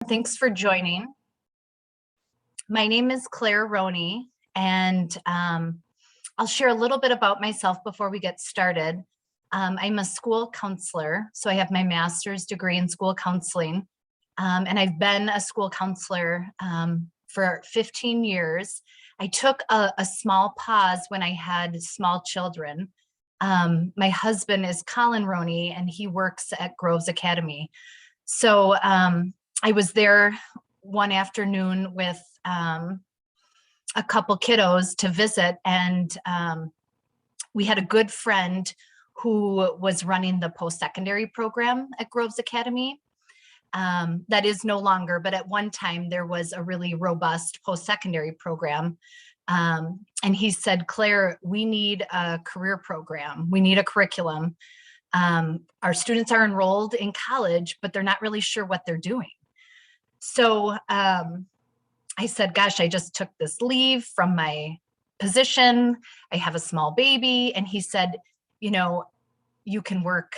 Thanks for joining. My name is Clare Roney, and I'll share a little bit about myself before we get started. I'm a school counselor, so I have my master's degree in school counseling, and I've been a school counselor for 15 years. I took a small pause when I had small children. My husband is Clare Roney, and he works at Groves Academy. So I was there one afternoon with a couple kiddos to visit, and we had a good friend who was running the post-secondary program at Groves Academy. That is no longer, but at one time there was a really robust post-secondary program. And he said, Claire, we need a career program. We need a curriculum. Our students are enrolled in college, but they're not really sure what they're doing. So I said, gosh, I just took this leave from my position. I have a small baby. And he said, you know, you can work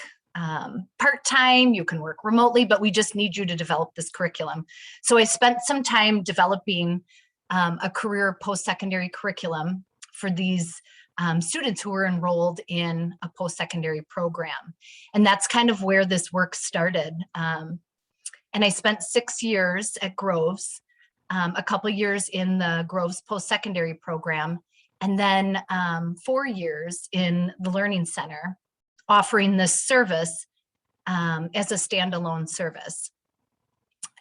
part-time, you can work remotely, but we just need you to develop this curriculum. So I spent some time developing a career post-secondary curriculum for these students who were enrolled in a post-secondary program. And that's kind of where this work started. And I spent 6 years at Groves, a couple years in the Groves post-secondary program, and then 4 years in the Learning Center, offering this service as a standalone service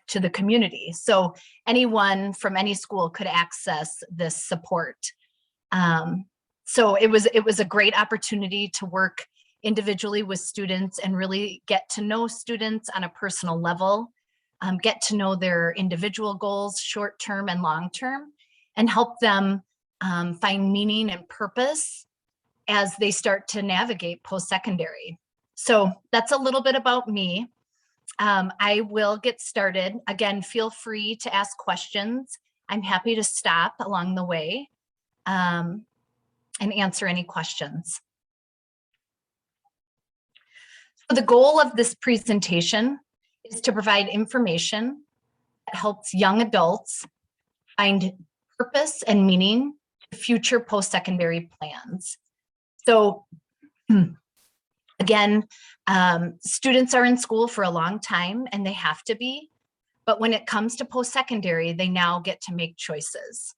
to the community. So anyone from any school could access this support. So it was a great opportunity to work individually with students and really get to know students on a personal level, get to know their individual goals, short-term and long-term, and help them find meaning and purpose as they start to navigate post-secondary. So that's a little bit about me. I will get started. Again, feel free to ask questions. I'm happy to stop along the way and answer any questions. So the goal of this presentation is to provide information that helps young adults find purpose and meaning to future post-secondary plans. So again, students are in school for a long time and they have to be, but when it comes to post-secondary, they now get to make choices.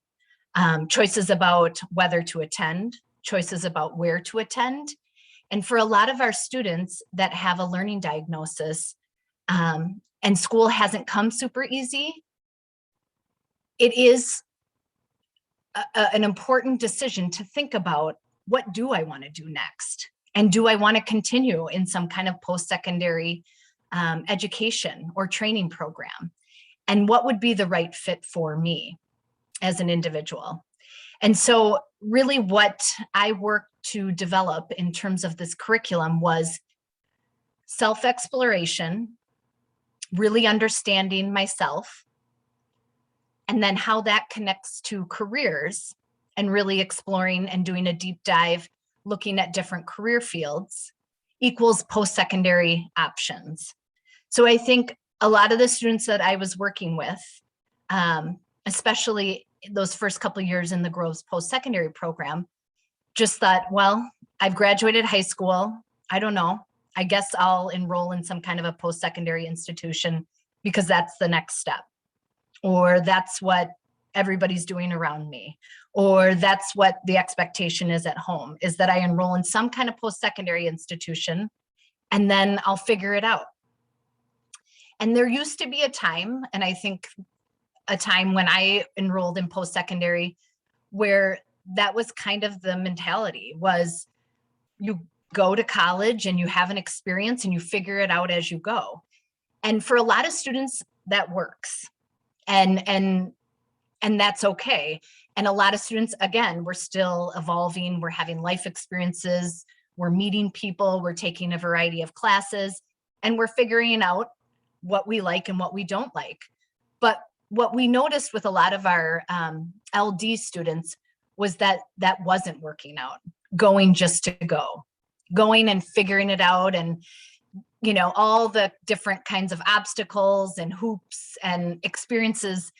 Choices about whether to attend, choices about where to attend. And for a lot of our students that have a learning diagnosis and school hasn't come super easy, it is an important decision to think about, what do I want to do next? And do I want to continue in some kind of post-secondary education or training program? And what would be the right fit for me as an individual? And so really what I worked to develop in terms of this curriculum was self-exploration, really understanding myself, and then how that connects to careers, and really exploring and doing a deep dive, looking at different career fields, equals post-secondary options. So I think a lot of the students that I was working with, especially those first couple of years in the Groves post-secondary program, just thought, well, I've graduated high school. I don't know. I guess I'll enroll in some kind of a post-secondary institution because that's the next step. Or that's what everybody's doing around me. Or that's what the expectation is at home, is that I enroll in some kind of post-secondary institution and then I'll figure it out. And there used to be a time, and I think a time when I enrolled in post-secondary, where that was kind of the mentality, was you go to college and you have an experience and you figure it out as you go. And for a lot of students, that works. And that's okay. And a lot of students, again, we're still evolving, we're having life experiences, we're meeting people, we're taking a variety of classes, and we're figuring out what we like and what we don't like. But what we noticed with a lot of our LD students was that that wasn't working out, going just to go, going and figuring it out. And all the different kinds of obstacles and hoops and experiences.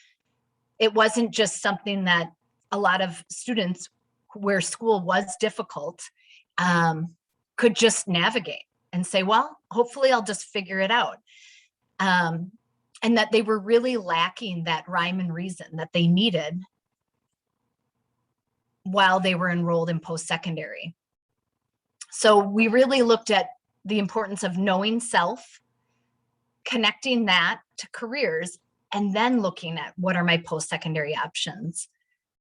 It wasn't just something that a lot of students where school was difficult could just navigate and say, well, hopefully I'll just figure it out. And that they were really lacking that rhyme and reason that they needed while they were enrolled in post-secondary. So we really looked at the importance of knowing self, connecting that to careers, and then looking at what are my post-secondary options.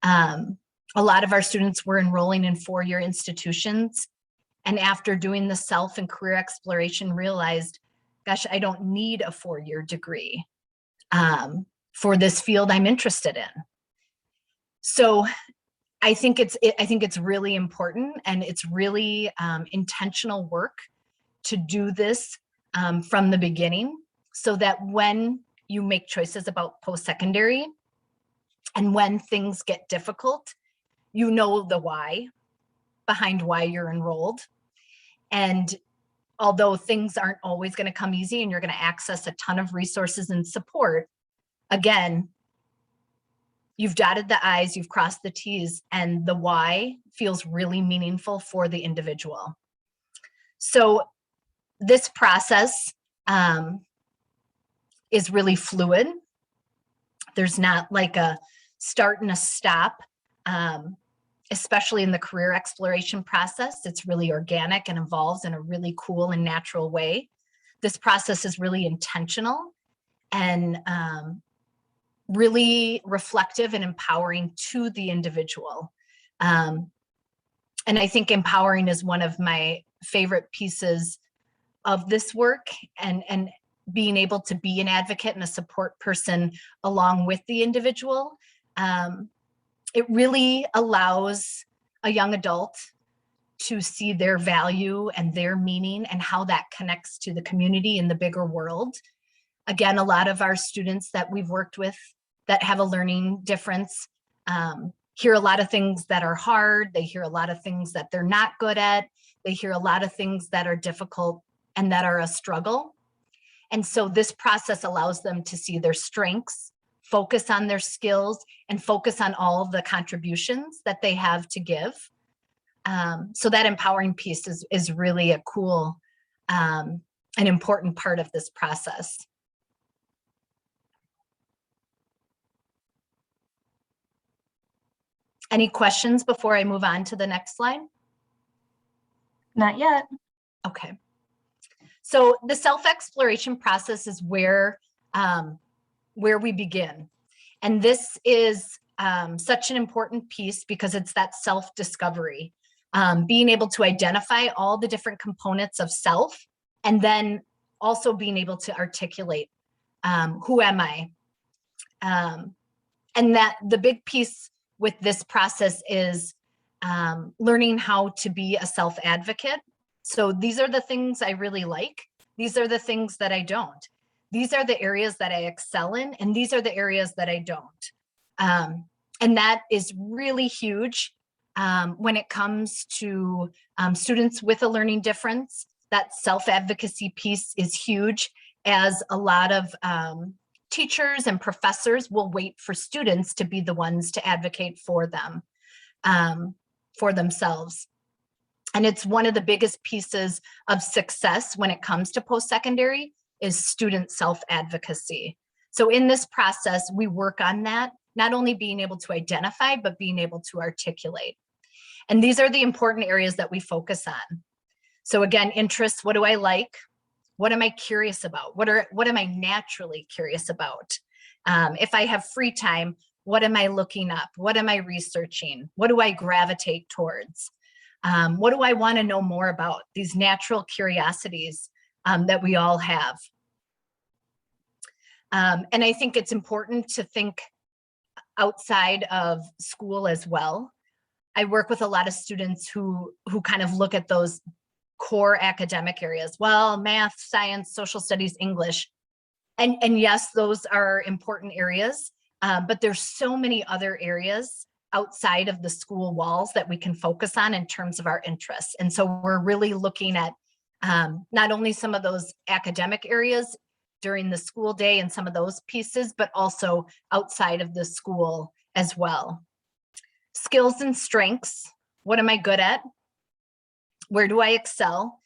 A lot of our students were enrolling in four-year institutions, and after doing the self and career exploration realized, gosh, I don't need a four-year degree for this field I'm interested in. So I think it's really important, and it's really intentional work to do this from the beginning, so that when you make choices about post-secondary and when things get difficult, you know the why behind why you're enrolled. And although things aren't always going to come easy and you're going to access a ton of resources and support, again, you've dotted the I's, you've crossed the T's, and the why feels really meaningful for the individual. So this process is really fluid. There's not like a start and a stop, especially in the career exploration process. It's really organic and evolves in a really cool and natural way. This process is really intentional and really reflective and empowering to the individual. And I think empowering is one of my favorite pieces of this work, and being able to be an advocate and a support person along with the individual. It really allows a young adult to see their value and their meaning and how that connects to the community and the bigger world. Again, a lot of our students that we've worked with that have a learning difference hear a lot of things that are hard. They hear a lot of things that they're not good at. They hear a lot of things that are difficult and that are a struggle. And so this process allows them to see their strengths, focus on their skills, and focus on all of the contributions that they have to give. So that empowering piece is really a cool and important part of this process. Any questions before I move on to the next slide? Not yet. Okay. So the self-exploration process is where we begin. And this is such an important piece because it's that self-discovery, being able to identify all the different components of self, and then also being able to articulate who am I? And that the big piece with this process is learning how to be a self-advocate. So these are the things I really like. These are the things that I don't. These are the areas that I excel in, and these are the areas that I don't. And that is really huge when it comes to students with a learning difference. That self-advocacy piece is huge, as a lot of teachers and professors will wait for students to be the ones to advocate for them, for themselves. And it's one of the biggest pieces of success when it comes to post-secondary is student self-advocacy. So in this process, we work on that, not only being able to identify, but being able to articulate. And these are the important areas that we focus on. So again, interests, what do I like? What am I curious about? What am I naturally curious about? If I have free time, what am I looking up? What am I researching? What do I gravitate towards? What do I want to know more about? These natural curiosities that we all have. And I think it's important to think outside of school as well. I work with a lot of students who kind of look at those core academic areas. Well, math, science, social studies, English. And yes, those are important areas, but there's so many other areas outside of the school walls that we can focus on in terms of our interests. And so we're really looking at Not only some of those academic areas during the school day and some of those pieces, but also outside of the school as well. Skills and strengths. What am I good at? Where do I excel?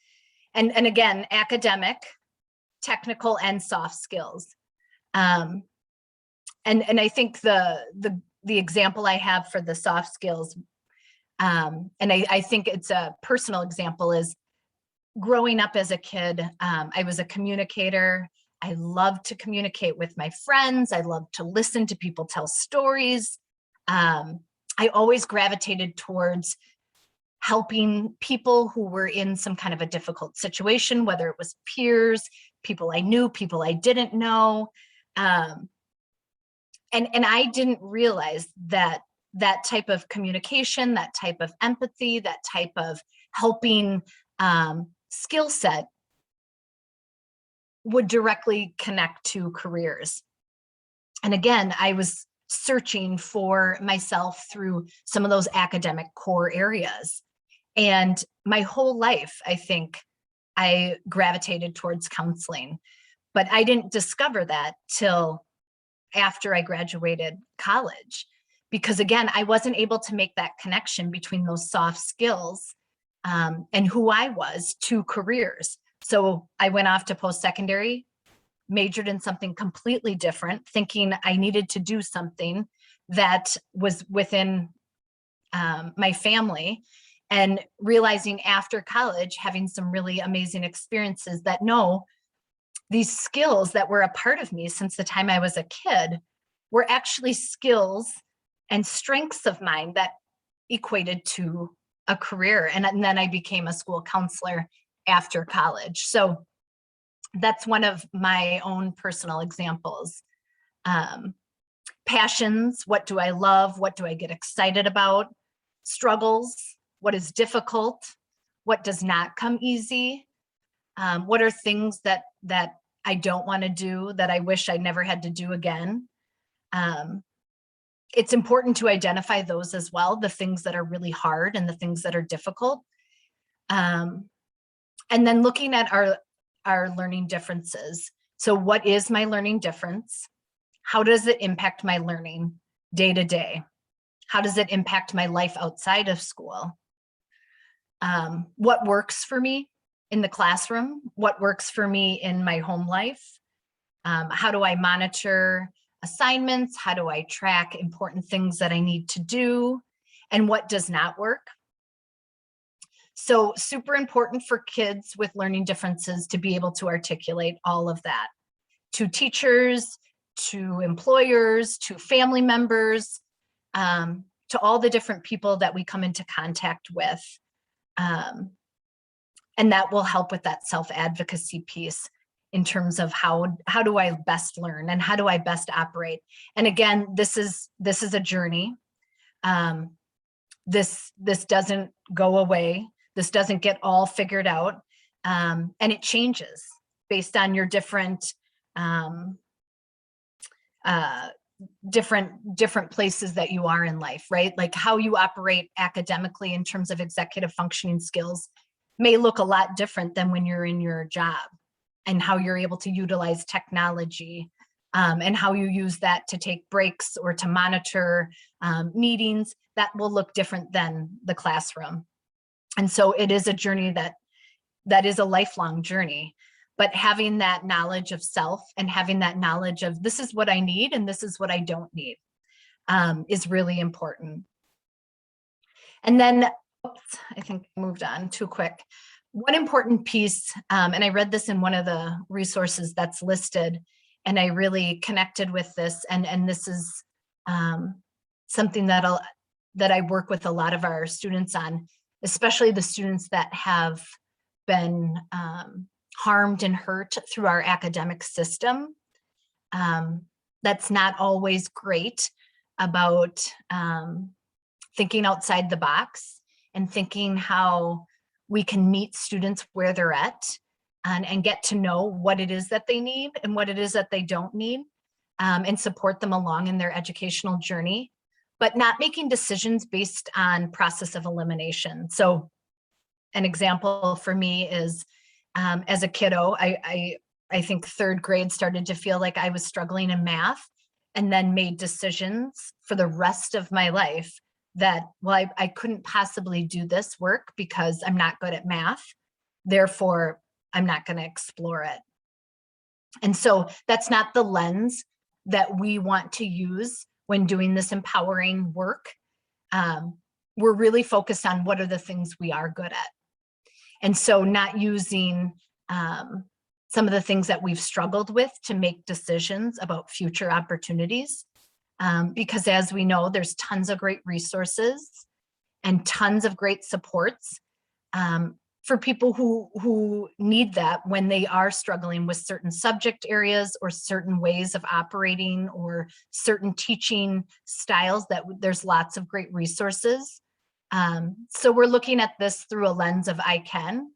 And again, academic, technical, and soft skills. And I think the example I have for the soft skills, and I think it's a personal example, is growing up as a kid. I was a communicator. I loved to communicate with my friends. I loved to listen to people tell stories. I always gravitated towards helping people who were in some kind of a difficult situation, whether it was peers, people I knew, people I didn't know. And I didn't realize that that type of communication, that type of empathy, that type of helping skill set would directly connect to careers. And again, I was searching for myself through some of those academic core areas. And my whole life, I think I gravitated towards counseling, but I didn't discover that till after I graduated college, because again, I wasn't able to make that connection between those soft skills and who I was to careers. So I went off to post-secondary, majored in something completely different, thinking I needed to do something that was within my family, and realizing after college, having some really amazing experiences, that no, these skills that were a part of me since the time I was a kid were actually skills and strengths of mine that equated to a career. And then I became a school counselor after college. So that's one of my own personal examples. Passions, what do I love? What do I get excited about? Struggles, what is difficult? What does not come easy? What are things that I don't want to do, that I wish I never had to do again? It's important to identify those as well, the things that are really hard and the things that are difficult. And then looking at our learning differences. So what is my learning difference? How does it impact my learning day to day? How does it impact my life outside of school? What works for me in the classroom? What works for me in my home life? How do I monitor assignments? How do I track important things that I need to do? And what does not work? So super important for kids with learning differences to be able to articulate all of that to teachers, to employers, to family members, to all the different people that we come into contact with. And that will help with that self-advocacy piece in terms of how do I best learn and how do I best operate. And again, this is a journey. This doesn't go away. This doesn't get all figured out. And it changes based on your different different places that you are in life, right? Like how you operate academically in terms of executive functioning skills may look a lot different than when you're in your job, and how you're able to utilize technology and how you use that to take breaks or to monitor meetings. That will look different than the classroom. And so it is a journey that is a lifelong journey. But having that knowledge of self and having that knowledge of this is what I need and this is what I don't need is really important. And then, oops, I think I moved on too quick. One important piece, and I read this in one of the resources that's listed, and I really connected with this, and this is something that I work with a lot of our students on, especially the students that have been harmed and hurt through our academic system. That's not always great about thinking outside the box and thinking how we can meet students where they're at and get to know what it is that they need and what it is that they don't need, and support them along in their educational journey, but not making decisions based on process of elimination. So an example for me is as a kiddo. I think third grade started to feel like I was struggling in math, and then made decisions for the rest of my life that, well, I couldn't possibly do this work because I'm not good at math. Therefore, I'm not going to explore it. And so that's not the lens that we want to use when doing this empowering work. We're really focused on what are the things we are good at. And so not using some of the things that we've struggled with to make decisions about future opportunities. Because as we know, there's tons of great resources and tons of great supports for people who need that when they are struggling with certain subject areas or certain ways of operating or certain teaching styles. That there's lots of great resources. So we're looking at this through a lens of I can,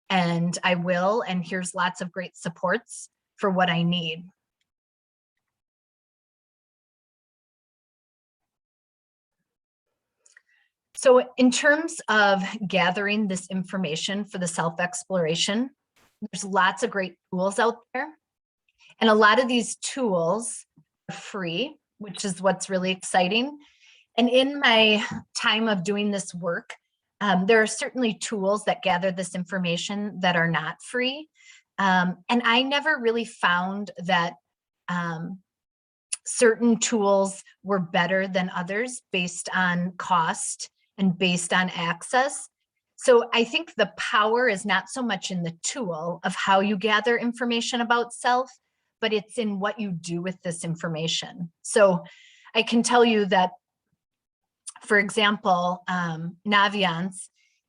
and I will, and here's lots of great supports for what I need. So in terms of gathering this information for the self-exploration, there's lots of great tools out there. And a lot of these tools are free, which is what's really exciting. And in my time of doing this work, there are certainly tools that gather this information that are not free. And I never really found that certain tools were better than others based on cost and based on access. So I think the power is not so much in the tool of how you gather information about self, but it's in what you do with this information. So I can tell you that, for example, Naviance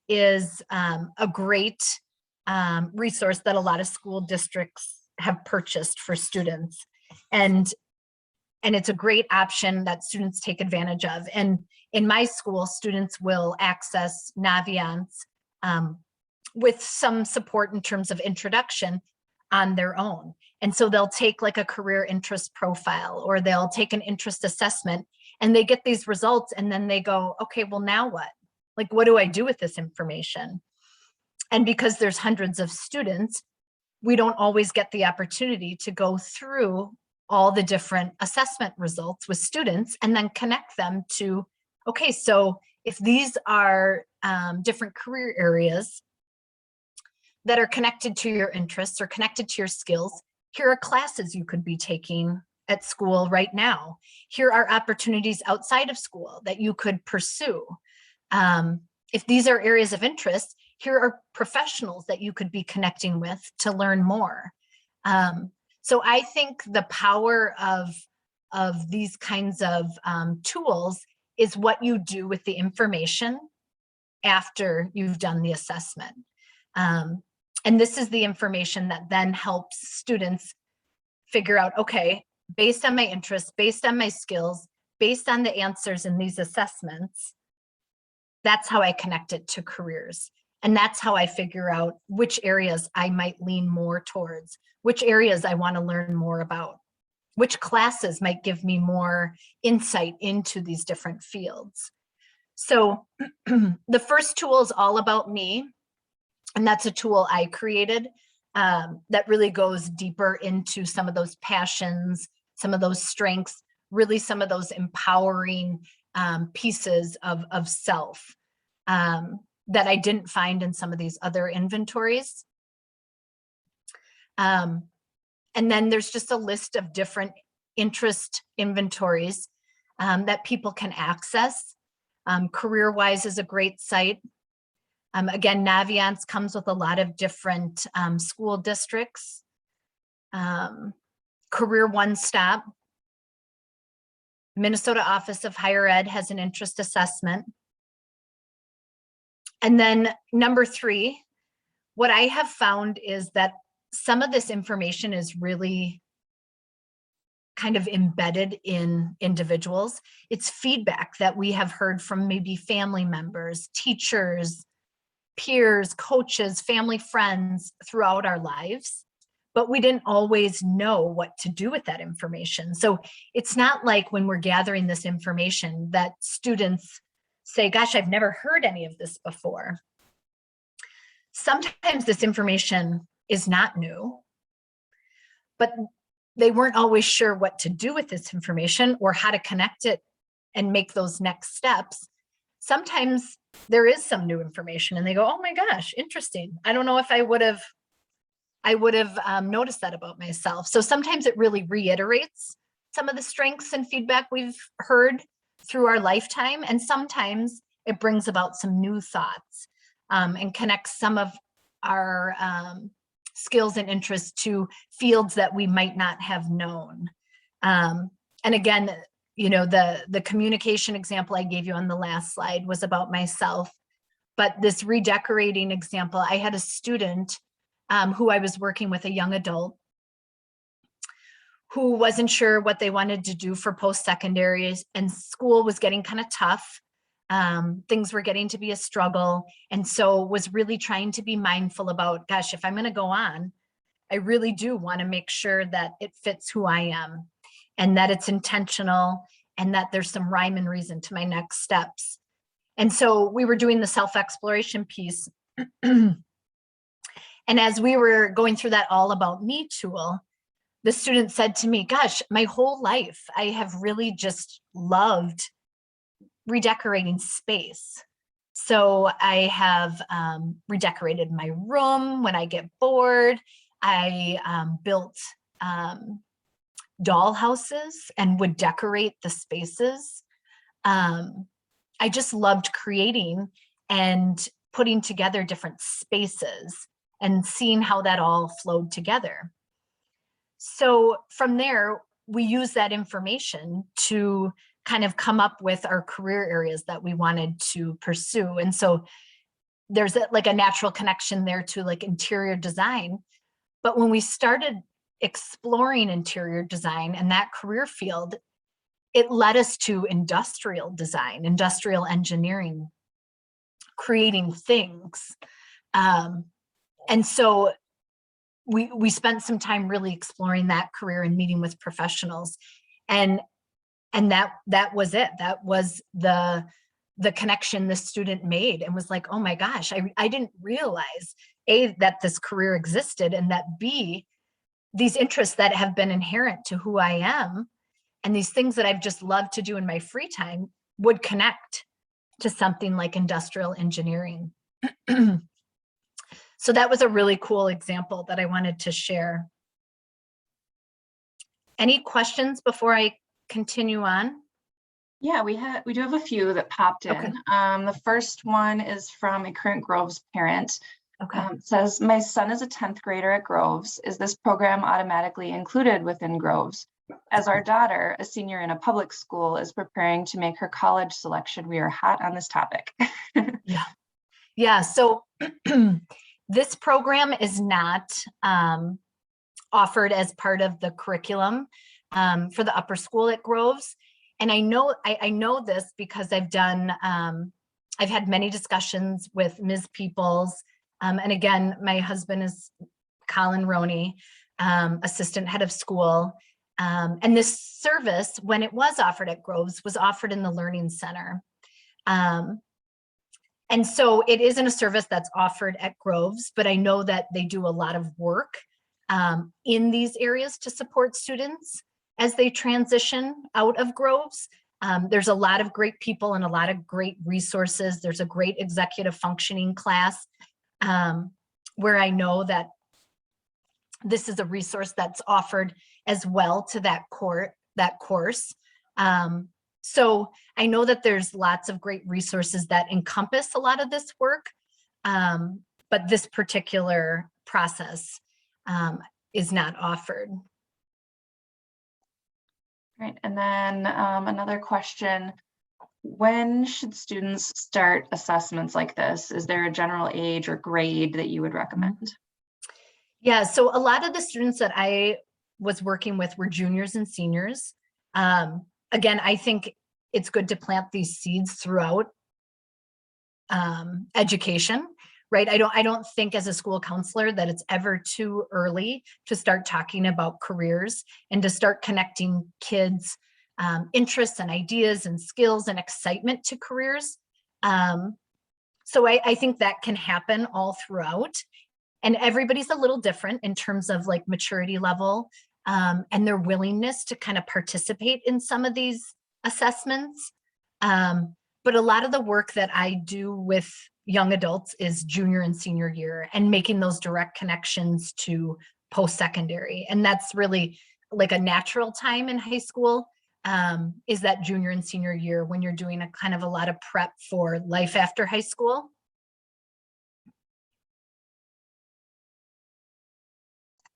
is a great resource that a lot of school districts have purchased for students. And it's a great option that students take advantage of. And in my school, students will access Naviance with some support in terms of introduction on their own. And so they'll take like a career interest profile, or they'll take an interest assessment, and they get these results, and then they go, okay, well, now what? Like, what do I do with this information? And because there's hundreds of students, we don't always get the opportunity to go through all the different assessment results with students and then connect them to, okay, so if these are different career areas that are connected to your interests or connected to your skills, here are classes you could be taking at school right now. Here are opportunities outside of school that you could pursue. If these are areas of interest, here are professionals that you could be connecting with to learn more. So I think the power of these kinds of tools is what you do with the information after you've done the assessment. And this is the information that then helps students figure out, okay, based on my interests, based on my skills, based on the answers in these assessments, that's how I connect it to careers. And that's how I figure out which areas I might lean more towards, which areas I want to learn more about, which classes might give me more insight into these different fields. So the first tool is all about me. And that's a tool I created that really goes deeper into some of those passions, some of those strengths, really some of those empowering pieces of self that I didn't find in some of these other inventories. And then there's just a list of different interest inventories that people can access. CareerWise is a great site. Again, Naviance comes with a lot of different school districts. Career One Stop. Minnesota Office of Higher Ed has an interest assessment. And then number 3, what I have found is that some of this information is really kind of embedded in individuals. It's feedback that we have heard from maybe family members, teachers, peers, coaches, family, friends throughout our lives, but we didn't always know what to do with that information. So it's not like when we're gathering this information that students say, gosh, I've never heard any of this before. Sometimes this information is not new, but they weren't always sure what to do with this information or how to connect it and make those next steps. Sometimes there is some new information and they go, oh my gosh, interesting. I don't know if I would have noticed that about myself. So sometimes it really reiterates some of the strengths and feedback we've heard through our lifetime. And sometimes it brings about some new thoughts and connects some of our skills and interests to fields that we might not have known. And again, you know, the communication example I gave you on the last slide was about myself, but this redecorating example, I had a student who I was working with, a young adult, who wasn't sure what they wanted to do for post-secondary, and school was getting kind of tough. Things were getting to be a struggle. And so was really trying to be mindful about, gosh, if I'm going to go on, I really do want to make sure that it fits who I am and that it's intentional and that there's some rhyme and reason to my next steps. And so we were doing the self-exploration piece. And as we were going through that All About Me tool, the student said to me, gosh, my whole life, I have really just loved redecorating space. So I have redecorated my room when I get bored. I built doll houses and would decorate the spaces. I just loved creating and putting together different spaces and seeing how that all flowed together. So from there, we use that information to kind of come up with our career areas that we wanted to pursue. And so there's like a natural connection there to like interior design. But when we started exploring interior design and that career field, it led us to industrial design, industrial engineering, creating things. And so we spent some time really exploring that career and meeting with professionals. And that was it. That was the connection the student made and was like, oh my gosh, I didn't realize A, that this career existed, and that B, these interests that have been inherent to who I am and these things that I've just loved to do in my free time would connect to something like industrial engineering. So that was a really cool example that I wanted to share. Any questions before I continue on? Yeah, we do have a few that popped in. Okay. The first one is from a current Groves parent. Okay. It says, my son is a 10th grader at Groves. Is this program automatically included within Groves? As our daughter, a senior in a public school, is preparing to make her college selection, we are hot on this topic. Yeah. So this program is not offered as part of the curriculum for the upper school at Groves. And I know this because I've had many discussions with Ms. Peoples. And again, my husband is Clare Roney, assistant head of school. And this service, when it was offered at Groves, was offered in the Learning Center. And so it isn't a service that's offered at Groves, but I know that they do a lot of work in these areas to support students as they transition out of Groves. There's a lot of great people and a lot of great resources. There's a great executive functioning class where I know that this is a resource that's offered as well to that course. So I know that there's lots of great resources that encompass a lot of this work, but this particular process is not offered. Right, and then another question, when should students start assessments like this? Is there a general age or grade that you would recommend? Yeah, so a lot of the students that I was working with were juniors and seniors. Again, I think it's good to plant these seeds throughout education, right? I don't think as a school counselor that it's ever too early to start talking about careers and to start connecting kids' interests and ideas and skills and excitement to careers. So I think that can happen all throughout. And everybody's a little different in terms of like maturity level and their willingness to kind of participate in some of these assessments. But a lot of the work that I do with young adults is junior and senior year and making those direct connections to post-secondary. And that's really like a natural time in high school, is that junior and senior year when you're doing a kind of a lot of prep for life after high school.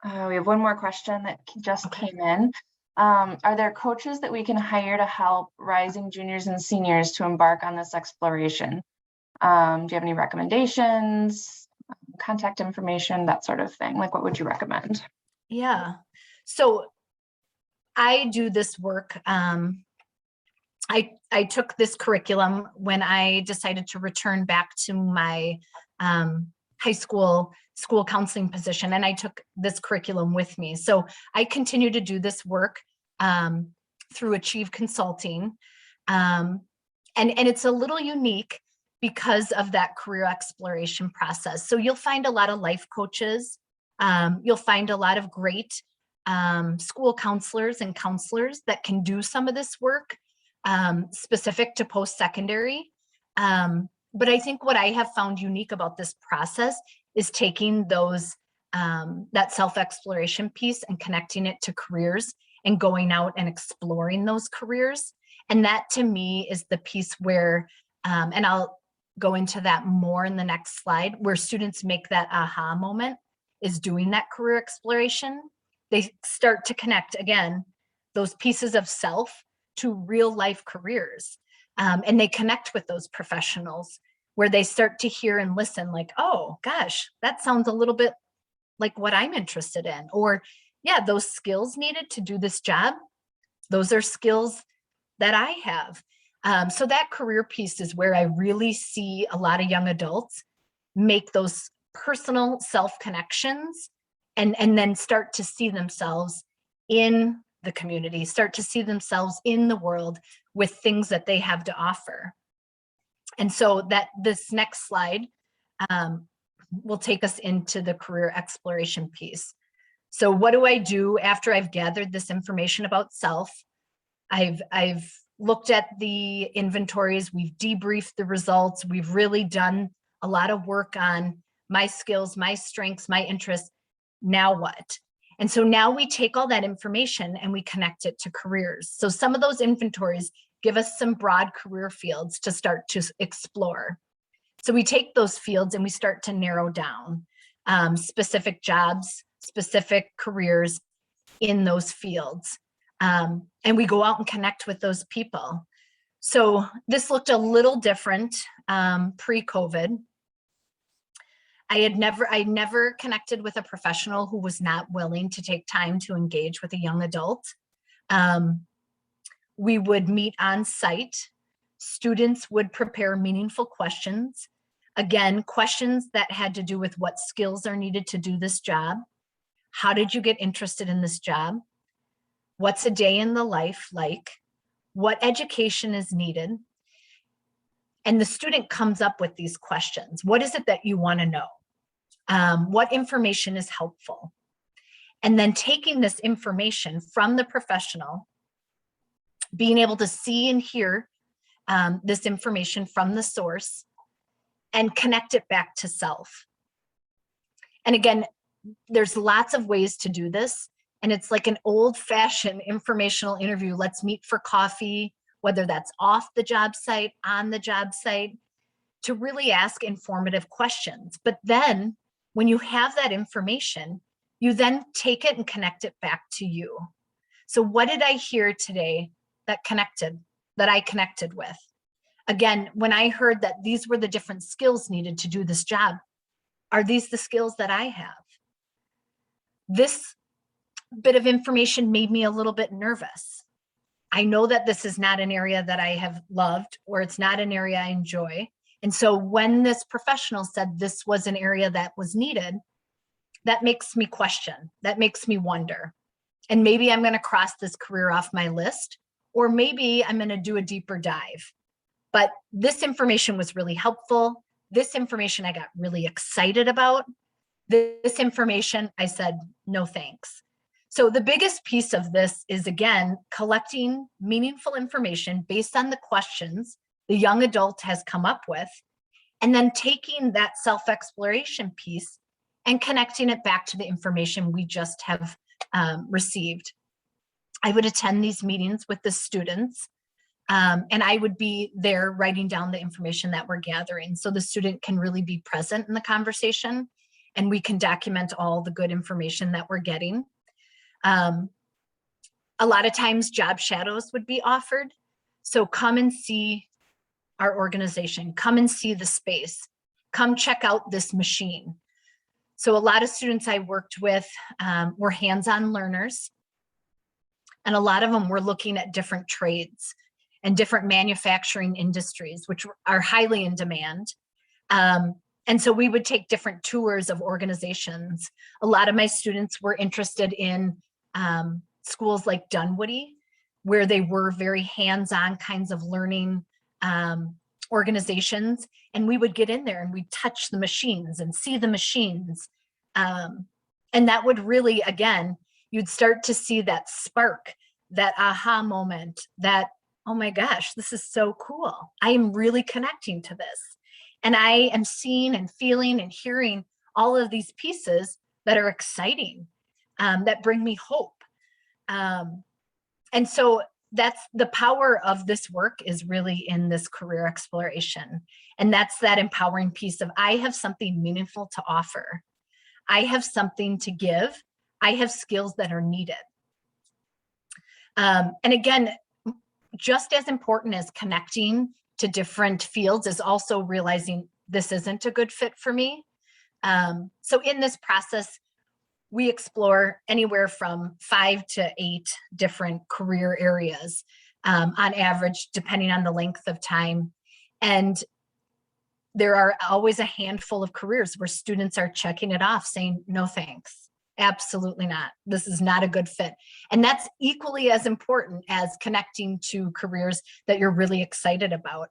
We have one more question that just came in. Are there coaches that we can hire to help rising juniors and seniors to embark on this exploration? Do you have any recommendations, contact information, that sort of thing? Like, what would you recommend? Yeah. So I do this work. I took this curriculum when I decided to return back to my high school counseling position, and I took this curriculum with me. So I continue to do this work through Achieve Consulting. And it's a little unique because of that career exploration process. So you'll find a lot of life coaches. You'll find a lot of great school counselors and counselors that can do some of this work specific to post-secondary. But I think what I have found unique about this process is taking those that self-exploration piece and connecting it to careers and going out and exploring those careers. And that to me is the piece where, and I'll go into that more in the next slide, where students make that aha moment is doing that career exploration. They start to connect, again, those pieces of self to real life careers. And they connect with those professionals where they start to hear and listen like, oh gosh, that sounds a little bit like what I'm interested in. Or yeah, those skills needed to do this job, those are skills that I have. So that career piece is where I really see a lot of young adults make those personal self connections and then start to see themselves in the community, start to see themselves in the world with things that they have to offer. And so that this next slide will take us into the career exploration piece. So what do I do after I've gathered this information about self? I've looked at the inventories, we've debriefed the results, we've really done a lot of work on my skills, my strengths, my interests. Now what? And so now we take all that information and we connect it to careers. So some of those inventories give us some broad career fields to start to explore. So we take those fields and we start to narrow down specific jobs, specific careers in those fields. And we go out and connect with those people. So this looked a little different pre-COVID. I never connected with a professional who was not willing to take time to engage with a young adult. We would meet on site. Students would prepare meaningful questions. Again, questions that had to do with what skills are needed to do this job. How did you get interested in this job? What's a day in the life like? What education is needed? And the student comes up with these questions. What is it that you want to know? What information is helpful? And then taking this information from the professional, being able to see and hear this information from the source and connect it back to self. And again, there's lots of ways to do this. And it's like an old-fashioned informational interview. Let's meet for coffee, whether that's off the job site, on the job site, to really ask informative questions. But then when you have that information, you then take it and connect it back to you. So what did I hear today that I connected with? Again, when I heard that these were the different skills needed to do this job, are these the skills that I have? This bit of information made me a little bit nervous. I know that this is not an area that I have loved, or it's not an area I enjoy. And so when this professional said this was an area that was needed, that makes me question, that makes me wonder. And maybe I'm going to cross this career off my list, or maybe I'm going to do a deeper dive. But this information was really helpful. This information I got really excited about. This information, I said, no thanks. So the biggest piece of this is, again, collecting meaningful information based on the questions the young adult has come up with, and then taking that self-exploration piece and connecting it back to the information we just have received. I would attend these meetings with the students, and I would be there writing down the information that we're gathering, so the student can really be present in the conversation and we can document all the good information that we're getting. A lot of times job shadows would be offered. So come and see our organization, come and see the space, come check out this machine. So a lot of students I worked with were hands-on learners, and a lot of them were looking at different trades and different manufacturing industries, which are highly in demand. And so we would take different tours of organizations. A lot of my students were interested in schools like Dunwoody, where they were very hands-on kinds of learning organizations. And we would get in there and we'd touch the machines and see the machines. And that would really, again, you'd start to see that spark, that aha moment, that, oh my gosh, this is so cool. I am really connecting to this. And I am seeing and feeling and hearing all of these pieces that are exciting, that bring me hope. And so that's the power of this work, is really in this career exploration. And that's that empowering piece of, I have something meaningful to offer. I have something to give. I have skills that are needed. And again, just as important as connecting to different fields is also realizing this isn't a good fit for me. So in this process, we explore anywhere from 5 to 8 different career areas on average, depending on the length of time. And there are always a handful of careers where students are checking it off, saying, no thanks, absolutely not. This is not a good fit. And that's equally as important as connecting to careers that you're really excited about.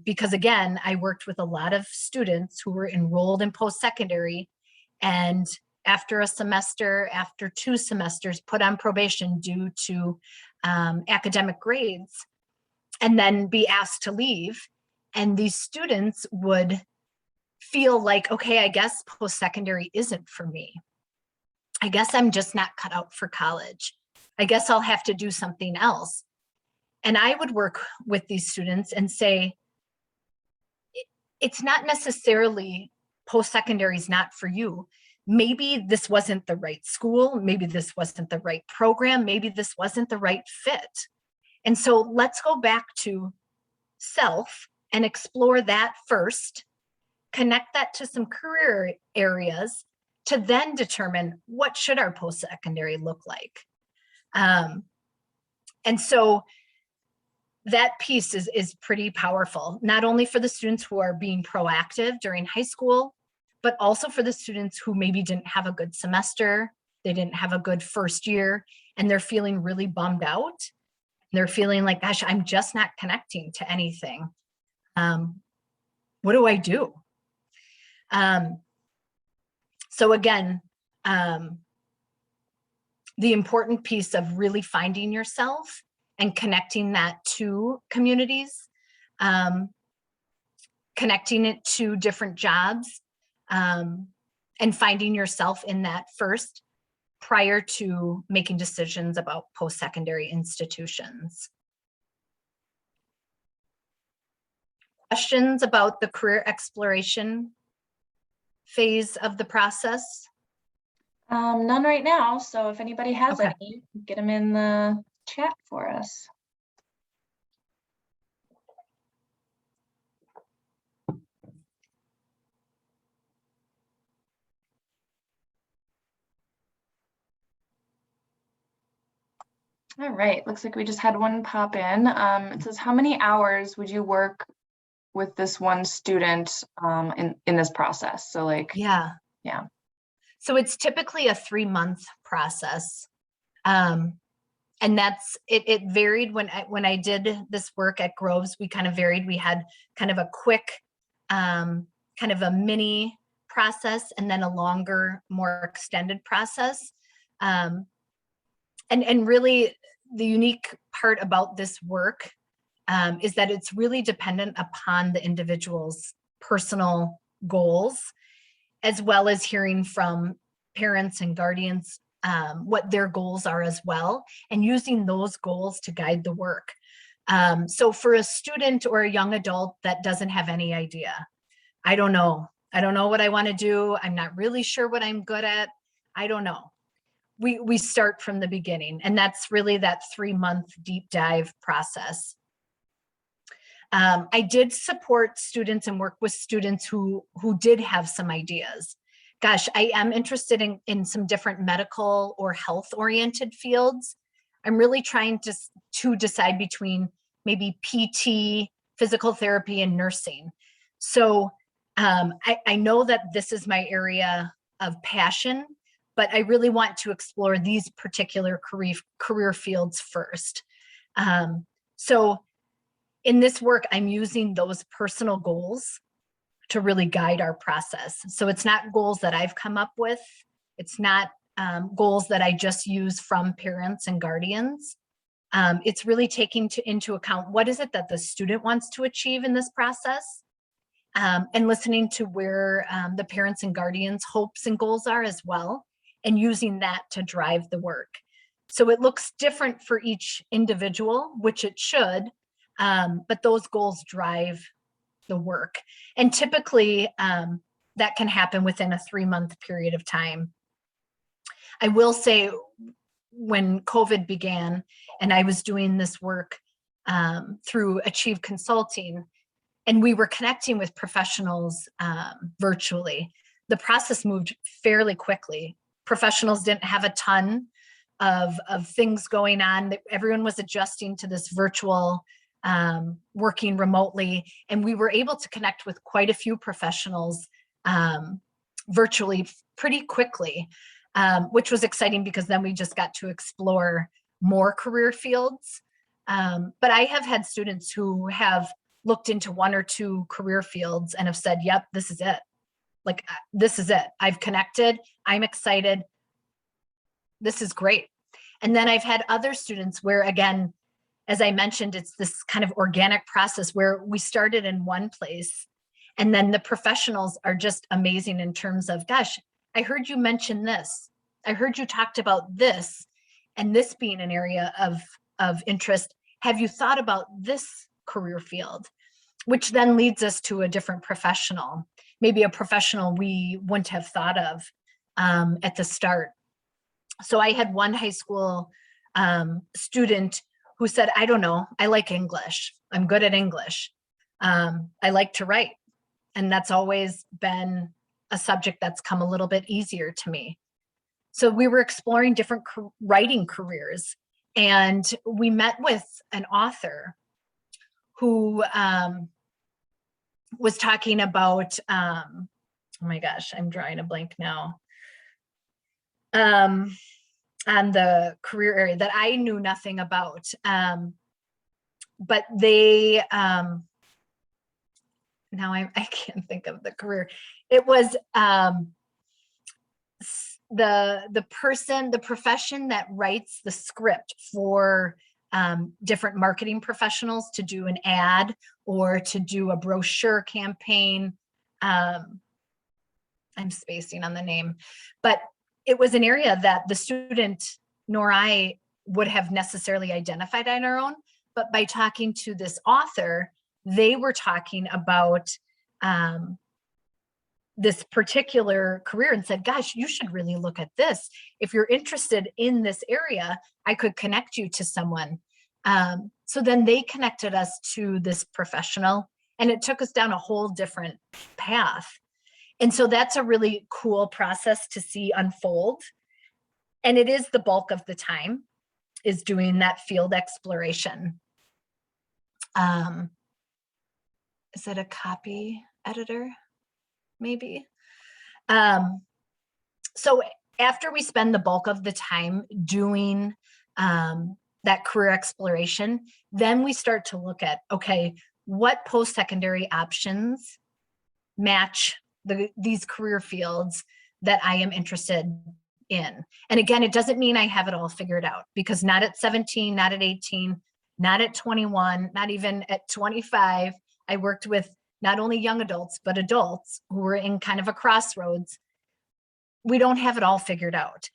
Because again, I worked with a lot of students who were enrolled in post-secondary, and after a semester, after 2 semesters, put on probation due to academic grades, and then be asked to leave. And these students would feel like, okay, I guess post-secondary isn't for me. I guess I'm just not cut out for college. I guess I'll have to do something else. And I would work with these students and say, it's not necessarily post-secondary is not for you. Maybe this wasn't the right school. Maybe this wasn't the right program. Maybe this wasn't the right fit. And so let's go back to self and explore that first, connect that to some career areas to then determine what should our post-secondary look like. And so that piece is pretty powerful, not only for the students who are being proactive during high school, but also for the students who maybe didn't have a good semester, they didn't have a good first year, and they're feeling really bummed out. They're feeling like, gosh, I'm just not connecting to anything. What do I do? So again, the important piece of really finding yourself and connecting that to communities, connecting it to different jobs, and finding yourself in that first prior to making decisions about post-secondary institutions. Questions about the career exploration phase of the process? None right now. So if anybody has Okay. any, get them in the chat for us. All right, looks like we just had one pop in. It says, how many hours would you work with this one student in this process? So like, Yeah. So it's typically a 3-month process. And that's, it varied when I did this work at Groves, we kind of varied. We had kind of a quick, kind of a mini process and then a longer, more extended process. And really the unique part about this work is that it's really dependent upon the individual's personal goals, as well as hearing from parents and guardians what their goals are as well, and using those goals to guide the work. So for a student or a young adult that doesn't have any idea, I don't know what I want to do. I'm not really sure what I'm good at. I don't know. We start from the beginning, and that's really that 3-month deep dive process. I did support students and work with students who did have some ideas. Gosh, I am interested in some different medical or health oriented fields. I'm really trying to decide between maybe PT, physical therapy, and nursing. So I know that this is my area of passion, but I really want to explore these particular career fields first. So in this work, I'm using those personal goals to really guide our process. So it's not goals that I've come up with. It's not goals that I just use from parents and guardians. It's really taking into account what is it that the student wants to achieve in this process, and listening to where the parents and guardians' hopes and goals are as well, and using that to drive the work. So it looks different for each individual, which it should, but those goals drive the work. And typically that can happen within a 3-month period of time. I will say, when COVID began and I was doing this work through Achieve Consulting, and we were connecting with professionals virtually, the process moved fairly quickly. Professionals didn't have a ton of things going on. Everyone was adjusting to this virtual working remotely, and we were able to connect with quite a few professionals virtually pretty quickly, which was exciting because then we just got to explore more career fields. But I have had students who have looked into 1 or 2 career fields and have said, yep, this is it. Like, this is it. I've connected. I'm excited. This is great. And then I've had other students where, again, as I mentioned, it's this kind of organic process where we started in one place, and then the professionals are just amazing in terms of, gosh, I heard you mention this. I heard you talked about this, and this being an area of interest. Have you thought about this career field? Which then leads us to a different professional, maybe a professional we wouldn't have thought of at the start. So I had one high school student who said, I don't know, I like English. I'm good at English. I like to write. And that's always been a subject that's come a little bit easier to me. So we were exploring different writing careers, and we met with an author who was talking about, oh my gosh, I'm drawing a blank now, on the career area that I knew nothing about. But they, now I can't think of the career. It was the profession that writes the script for different marketing professionals to do an ad or to do a brochure campaign. I'm spacing on the name, but it was an area that the student nor I would have necessarily identified on our own. But by talking to this author, they were talking about this particular career and said, gosh, you should really look at this. If you're interested in this area, I could connect you to someone. So then they connected us to this professional, and it took us down a whole different path. And so that's a really cool process to see unfold. And it is the bulk of the time is doing that field exploration. Is it a copy editor? Maybe. So after we spend the bulk of the time doing that career exploration, then we start to look at, okay, what post-secondary options match these career fields that I am interested in. And again, it doesn't mean I have it all figured out, because not at 17, not at 18, not at 21, not even at 25. I worked with not only young adults, but adults who were in kind of a crossroads. We don't have it all figured out,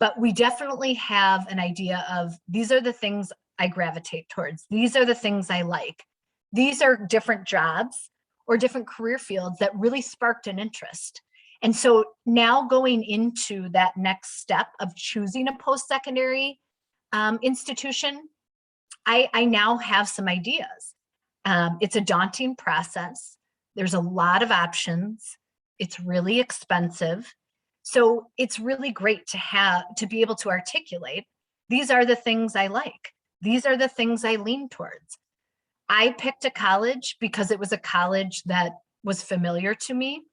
but we definitely have an idea of, these are the things I gravitate towards. These are the things I like. These are different jobs or different career fields that really sparked an interest. And so now going into that next step of choosing a post-secondary institution, I now have some ideas. It's a daunting process. There's a lot of options. It's really expensive. So it's really great to be able to articulate, these are the things I like. These are the things I lean towards. I picked a college because it was a college that was familiar to me.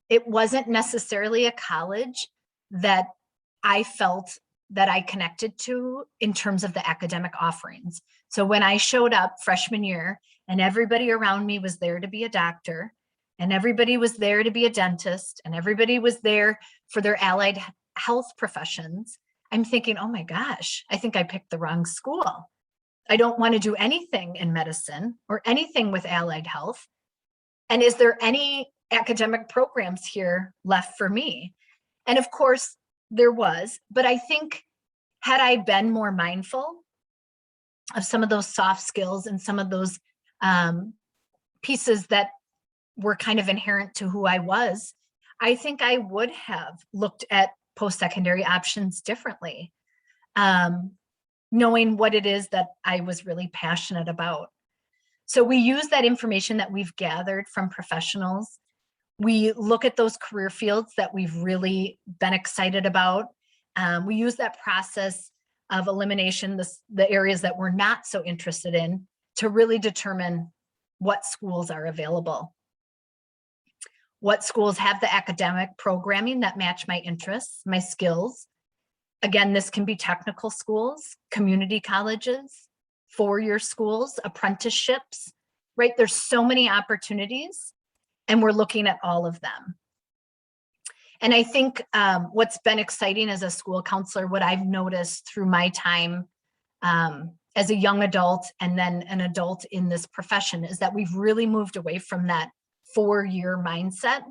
It wasn't necessarily a college that I felt that I connected to in terms of the academic offerings. So when I showed up freshman year and everybody around me was there to be a doctor, and everybody was there to be a dentist, and everybody was there for their allied health professions, I'm thinking, oh my gosh, I think I picked the wrong school. I don't want to do anything in medicine or anything with allied health. And is there any academic programs here left for me? And of course there was, but I think had I been more mindful of some of those soft skills and some of those pieces that were kind of inherent to who I was, I think I would have looked at post-secondary options differently, knowing what it is that I was really passionate about. So we use that information that we've gathered from professionals. We look at those career fields that we've really been excited about. We use that process of elimination, the areas that we're not so interested in, to really determine what schools are available. What schools have the academic programming that match my interests, my skills. Again, this can be technical schools, community colleges, four-year schools, apprenticeships, right? There's so many opportunities, and we're looking at all of them. And I think what's been exciting as a school counselor, what I've noticed through my time as a young adult and then an adult in this profession, is that we've really moved away from that four-year mindset.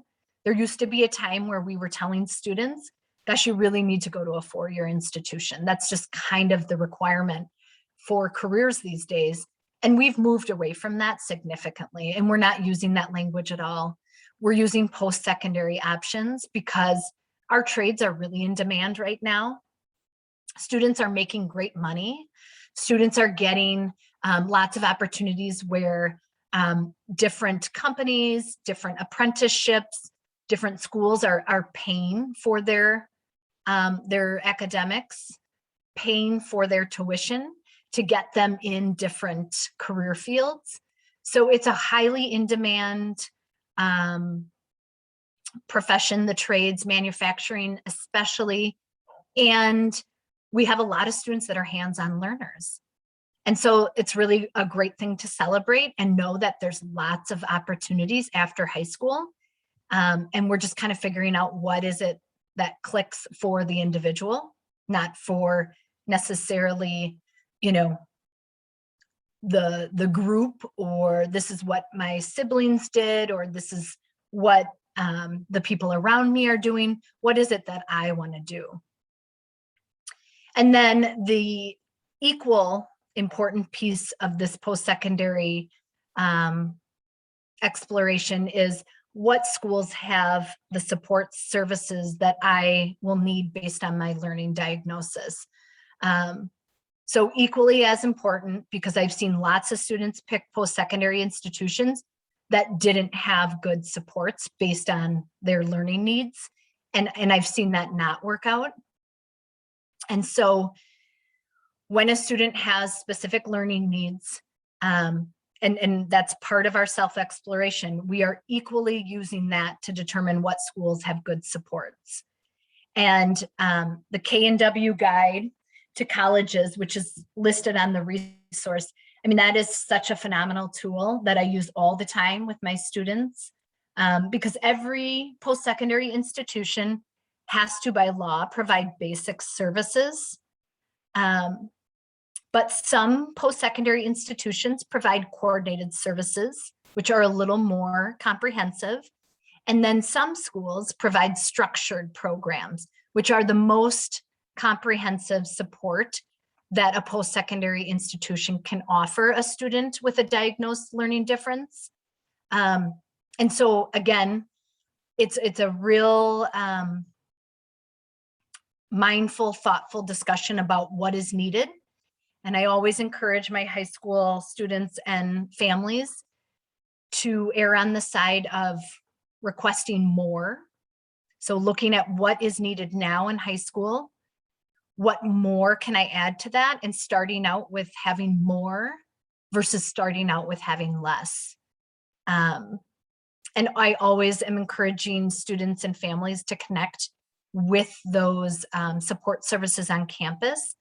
There used to be a time where we were telling students, gosh, you really need to go to a four-year institution. That's just kind of the requirement for careers these days. And we've moved away from that significantly. And we're not using that language at all. We're using post-secondary options because our trades are really in demand right now. Students are making great money. Students are getting lots of opportunities where different companies, different apprenticeships, different schools are paying for their academics, paying for their tuition to get them in different career fields. So it's a highly in-demand profession, the trades, manufacturing especially, and we have a lot of students that are hands-on learners. And so it's really a great thing to celebrate and know that there's lots of opportunities after high school. And we're just kind of figuring out what is it that clicks for the individual, not for necessarily, you know, the group, or this is what my siblings did, or this is what the people around me are doing. What is it that I want to do? And then the equal important piece of this post-secondary exploration is, what schools have the support services that I will need based on my learning diagnosis. So equally as important, because I've seen lots of students pick post-secondary institutions that didn't have good supports based on their learning needs. And I've seen that not work out. And so when a student has specific learning needs, and that's part of our self-exploration, we are equally using that to determine what schools have good supports. And the K&W guide to colleges, which is listed on the resource, I mean, that is such a phenomenal tool that I use all the time with my students. because every post-secondary institution has to, by law, provide basic services. But some post-secondary institutions provide coordinated services, which are a little more comprehensive. And then some schools provide structured programs, which are the most comprehensive support that a post-secondary institution can offer a student with a diagnosed learning difference. And so again, it's a real mindful, thoughtful discussion about what is needed. And I always encourage my high school students and families to err on the side of requesting more. So looking at what is needed now in high school, what more can I add to that, and starting out with having more versus starting out with having less. And I always am encouraging students and families to connect with those support services on campus.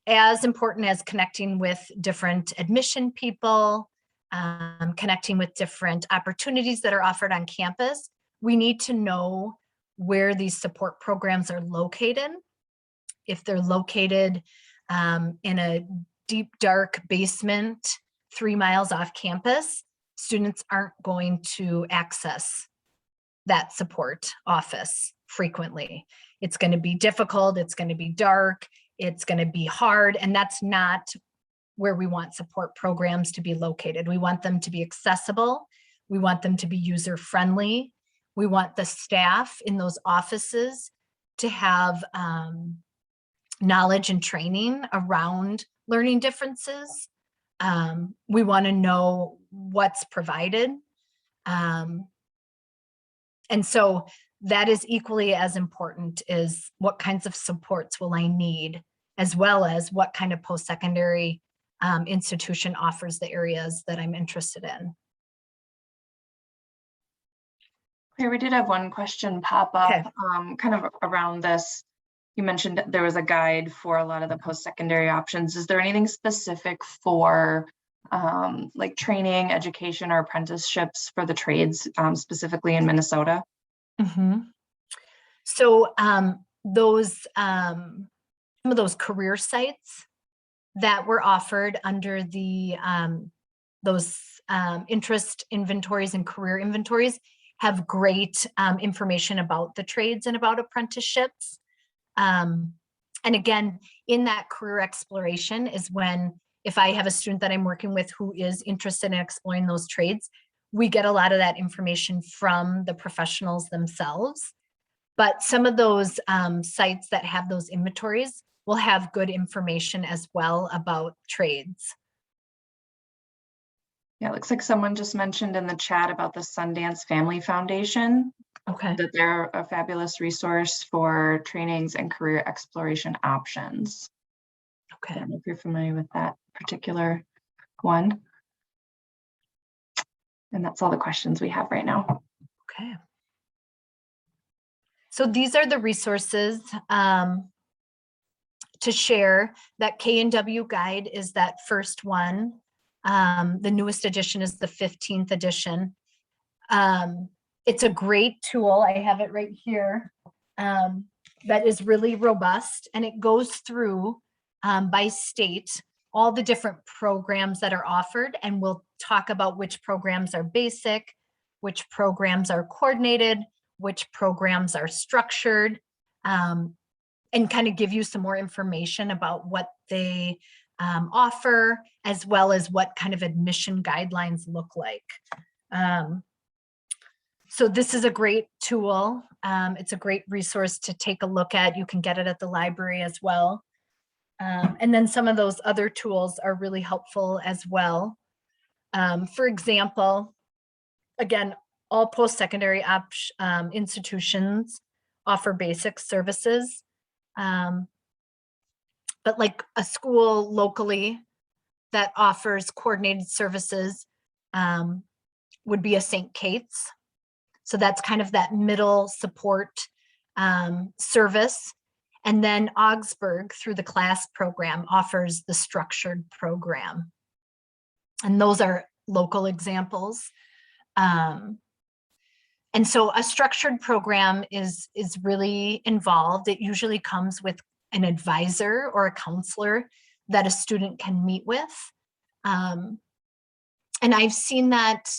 As important as connecting with different admission people, connecting with different opportunities that are offered on campus, we need to know where these support programs are located. If they're located in a deep, dark basement 3 miles off campus, students aren't going to access that support office frequently. It's going to be difficult, it's going to be dark, it's going to be hard, and that's not where we want support programs to be located. We want them to be accessible. We want them to be user-friendly. We want the staff in those offices to have knowledge and training around learning differences. We want to know what's provided. And so that is equally as important as what kinds of supports will I need, as well as what kind of post-secondary institution offers the areas that I'm interested in. Claire, we did have one question pop up, Okay. kind of around this. You mentioned that there was a guide for a lot of the post-secondary options. Is there anything specific for like training, education, or apprenticeships for the trades, specifically in Minnesota? Mm-hmm. So some of those career sites that were offered under the those interest inventories and career inventories have great information about the trades and about apprenticeships. And again, in that career exploration is when, if I have a student that I'm working with who is interested in exploring those trades, we get a lot of that information from the professionals themselves. But some of those sites that have those inventories will have good information as well about trades. Yeah, it looks like someone just mentioned in the chat about the Sundance Family Foundation. Okay. That they're a fabulous resource for trainings and career exploration options. Okay. I don't know if you're familiar with that particular one. And that's all the questions we have right now. Okay. So these are the resources to share. That K&W guide is that first one. The newest edition is the 15th edition. It's a great tool. I have it right here. That is really robust, and it goes through by state all the different programs that are offered, and we'll talk about which programs are basic, which programs are coordinated, which programs are structured, and kind of give you some more information about what they offer, as well as what kind of admission guidelines look like. So this is a great tool. It's a great resource to take a look at. You can get it at the library as well. And then some of those other tools are really helpful as well. For example, again, all post-secondary institutions offer basic services. But like a school locally that offers coordinated services would be a St. Kate's. So that's kind of that middle support service. And then Augsburg, through the class program, offers the structured program. And those are local examples. And so a structured program is really involved. It usually comes with an advisor or a counselor that a student can meet with. And I've seen that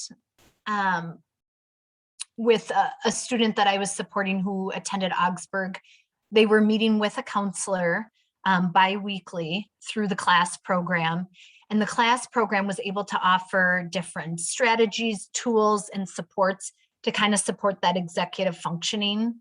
with a student that I was supporting who attended Augsburg. They were meeting with a counselor bi-weekly through the class program. And the class program was able to offer different strategies, tools, and supports to kind of support that executive functioning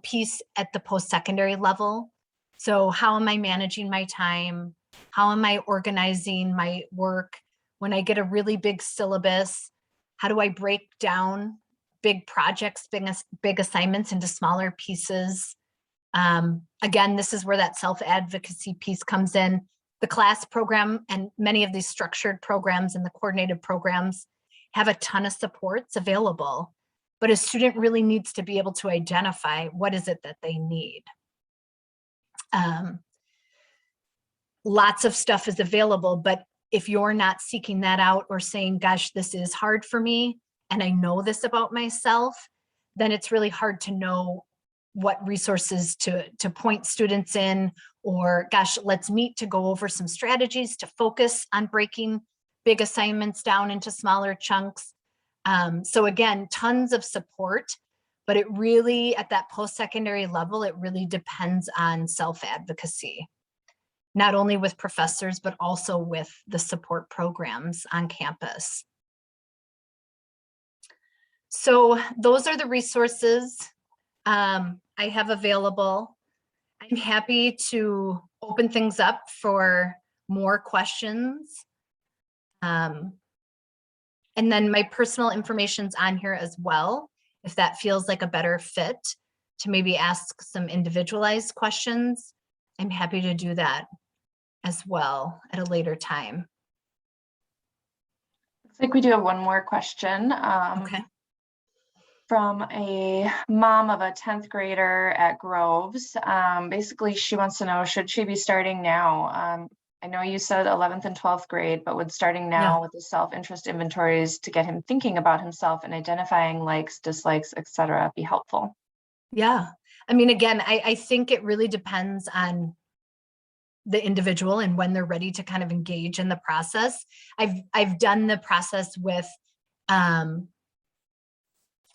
piece at the post-secondary level. So how am I managing my time? How am I organizing my work? When I get a really big syllabus, how do I break down big projects, big assignments into smaller pieces? Again, this is where that self-advocacy piece comes in. The class program and many of these structured programs and the coordinated programs have a ton of supports available, but a student really needs to be able to identify what is it that they need. Lots of stuff is available, but if you're not seeking that out or saying, gosh, this is hard for me, and I know this about myself, then it's really hard to know what resources to point students in, or gosh, let's meet to go over some strategies to focus on breaking big assignments down into smaller chunks. So again, tons of support, but it really, at that post-secondary level, it really depends on self-advocacy, not only with professors, but also with the support programs on campus. So those are the resources I have available. I'm happy to open things up for more questions. And then my personal information's on here as well, if that feels like a better fit to maybe ask some individualized questions. I'm happy to do that as well at a later time. Looks like we do have one more question. Okay. From a mom of a 10th grader at Groves. Basically, she wants to know, should she be starting now? I know you said 11th and 12th grade, but would starting now with the self-interest inventories to get him thinking about himself and identifying likes, dislikes, etc., be helpful? Yeah. I mean, again, I think it really depends on the individual and when they're ready to kind of engage in the process. I've done the process with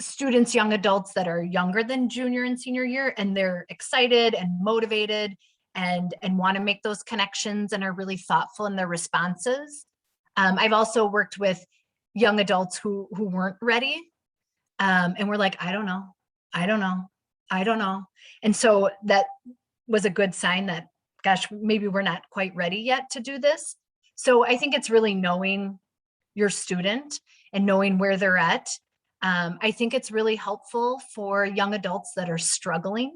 students, young adults that are younger than junior and senior year, and they're excited and motivated and want to make those connections and are really thoughtful in their responses. I've also worked with young adults who weren't ready and were like, I don't know. And so that was a good sign that, gosh, maybe we're not quite ready yet to do this. So I think it's really knowing your student and knowing where they're at. I think it's really helpful for young adults that are struggling,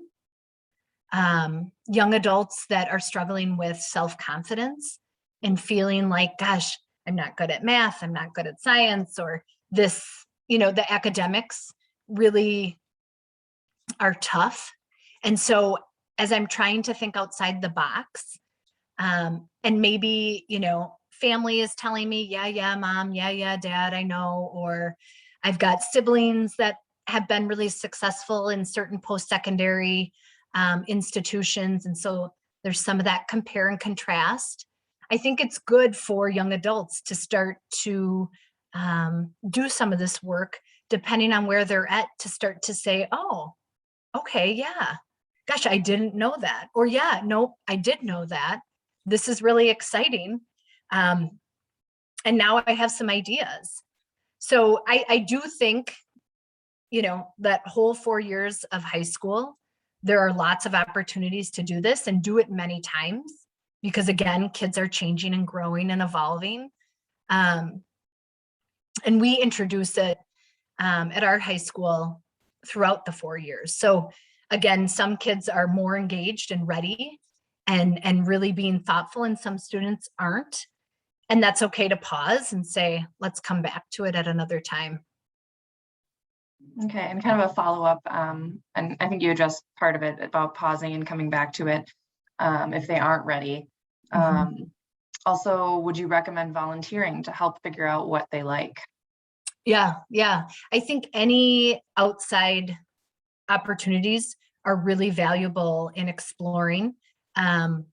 young adults that are struggling with self-confidence and feeling like, gosh, I'm not good at math, I'm not good at science, or this, the academics really are tough. And so as I'm trying to think outside the box, and maybe, family is telling me, yeah, mom, yeah, dad, I know, or I've got siblings that have been really successful in certain post-secondary institutions. And so there's some of that compare and contrast. I think it's good for young adults to start to do some of this work, depending on where they're at, to start to say, oh, okay, yeah, gosh, I didn't know that. Or yeah, no, I did know that. This is really exciting. And now I have some ideas. So I do think, that whole 4 years of high school, there are lots of opportunities to do this and do it many times, because again, kids are changing and growing and evolving. And we introduce it at our high school throughout the 4 years. So again, some kids are more engaged and ready and really being thoughtful, and some students aren't. And that's okay to pause and say, let's come back to it at another time. Okay, and kind of a follow-up, and I think you addressed part of it about pausing and coming back to it if they aren't ready. Also, would you recommend volunteering to help figure out what they like? Yeah. I think any outside opportunities are really valuable in exploring. And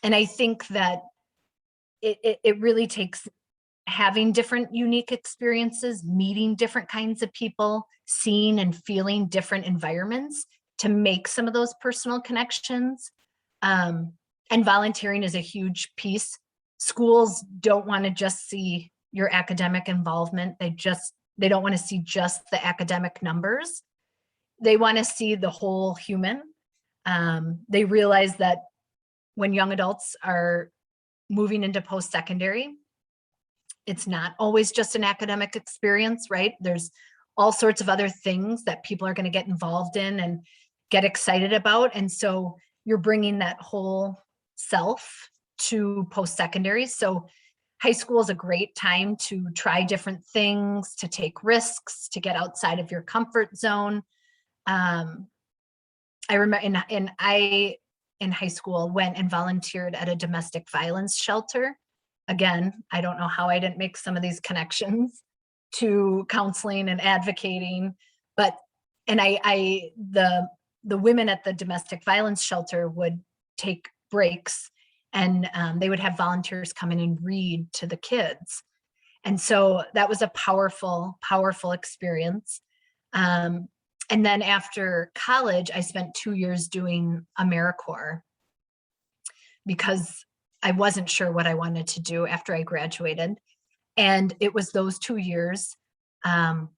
I think that it really takes having different unique experiences, meeting different kinds of people, seeing and feeling different environments to make some of those personal connections. Um, and volunteering is a huge piece. Schools don't want to just see your academic involvement. They don't want to see just the academic numbers. They want to see the whole human. They realize that when young adults are moving into post-secondary, it's not always just an academic experience, right? There's all sorts of other things that people are going to get involved in and get excited about. And so you're bringing that whole self to post-secondary. So high school is a great time to try different things, to take risks, to get outside of your comfort zone. I remember in high school went and volunteered at a domestic violence shelter. Again, I don't know how I didn't make some of these connections to counseling and advocating, but the women at the domestic violence shelter would take breaks, and they would have volunteers come in and read to the kids. And so that was a powerful experience. And then after college, I spent 2 years doing AmeriCorps because I wasn't sure what I wanted to do after I graduated. And it was those 2 years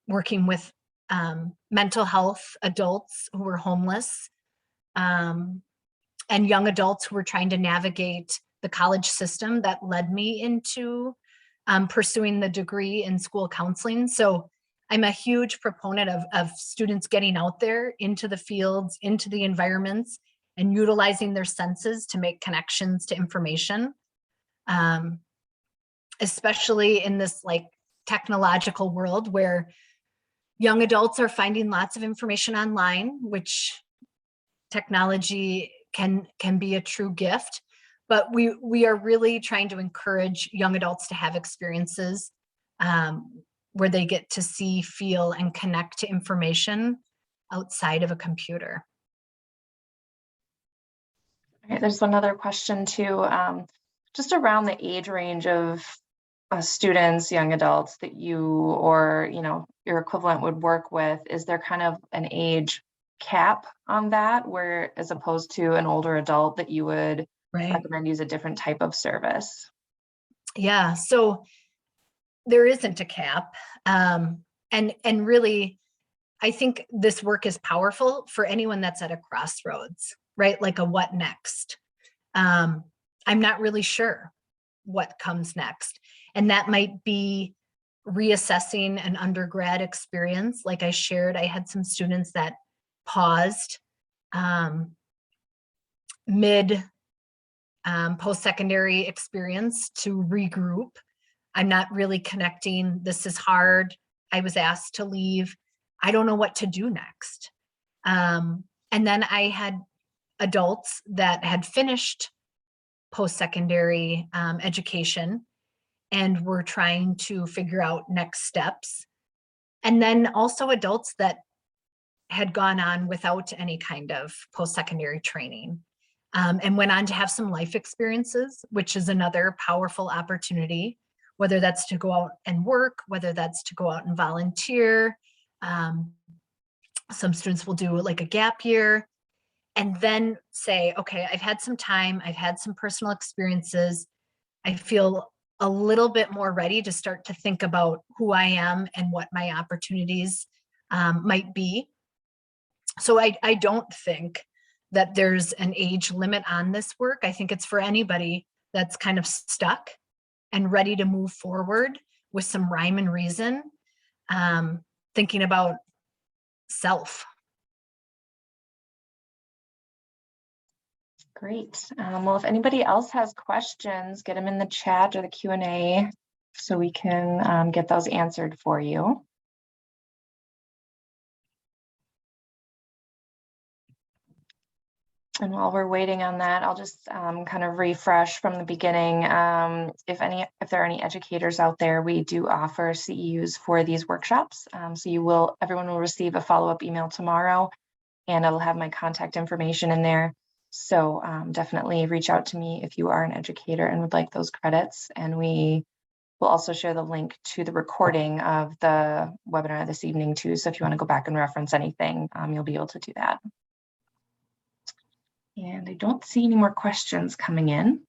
working with mental health adults who were homeless, and young adults who were trying to navigate the college system that led me into pursuing the degree in school counseling. So I'm a huge proponent of students getting out there into the fields, into the environments, and utilizing their senses to make connections to information, especially in this like technological world where young adults are finding lots of information online, which technology can be a true gift. But we are really trying to encourage young adults to have experiences where they get to see, feel, and connect to information outside of a computer. Okay, there's another question too, just around the age range of students, young adults that you or your equivalent would work with. Is there kind of an age cap on that, where as opposed to an older adult that you would recommend use a different type of service? Yeah, so there isn't a cap. And really, I think this work is powerful for anyone that's at a crossroads, right? Like a what next? I'm not really sure what comes next. And that might be reassessing an undergrad experience. Like I shared, I had some students that paused mid post-secondary experience to regroup. I'm not really connecting. This is hard. I was asked to leave. I don't know what to do next. And then I had adults that had finished post-secondary education and were trying to figure out next steps. And then also adults that had gone on without any kind of post-secondary training, and went on to have some life experiences, which is another powerful opportunity, whether that's to go out and work, whether that's to go out and volunteer. Some students will do like a gap year and then say, okay, I've had some time, I've had some personal experiences. I feel a little bit more ready to start to think about who I am and what my opportunities might be. So I don't think that there's an age limit on this work. I think it's for anybody that's kind of stuck and ready to move forward with some rhyme and reason, thinking about self. Great. Well, if anybody else has questions, get them in the chat or the Q&A so we can get those answered for you. And while we're waiting on that, I'll just kind of refresh from the beginning. If there are any educators out there, we do offer CEUs for these workshops. So everyone will receive a follow-up email tomorrow, and it'll have my contact information in there. So definitely reach out to me if you are an educator and would like those credits. And we will also share the link to the recording of the webinar this evening too. So if you want to go back and reference anything, you'll be able to do that. And I don't see any more questions coming in.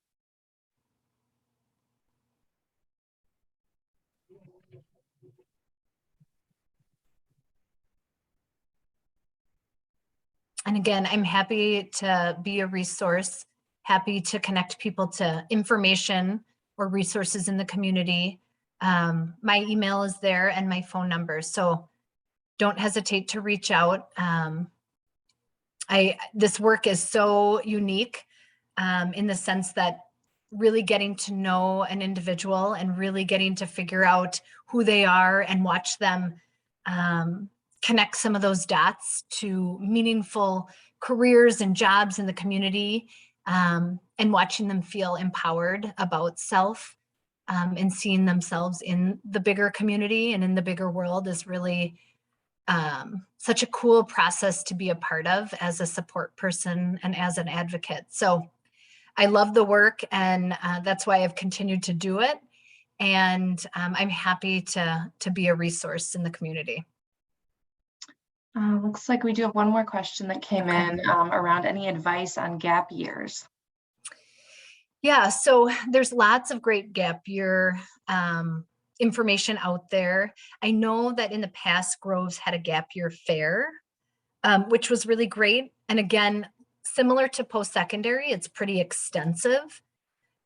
And again, I'm happy to be a resource, happy to connect people to information or resources in the community. My email is there and my phone number, so don't hesitate to reach out. This work is so unique in the sense that really getting to know an individual and really getting to figure out who they are and watch them connect some of those dots to meaningful careers and jobs in the community, and watching them feel empowered about self, and seeing themselves in the bigger community and in the bigger world is really such a cool process to be a part of as a support person and as an advocate. So I love the work, and that's why I've continued to do it. And I'm happy to be a resource in the community. Looks like we do have one more question that came in around any advice on gap years. Yeah, so there's lots of great gap year information out there. I know that in the past, Groves had a gap year fair, which was really great. And again, similar to post-secondary, it's pretty extensive.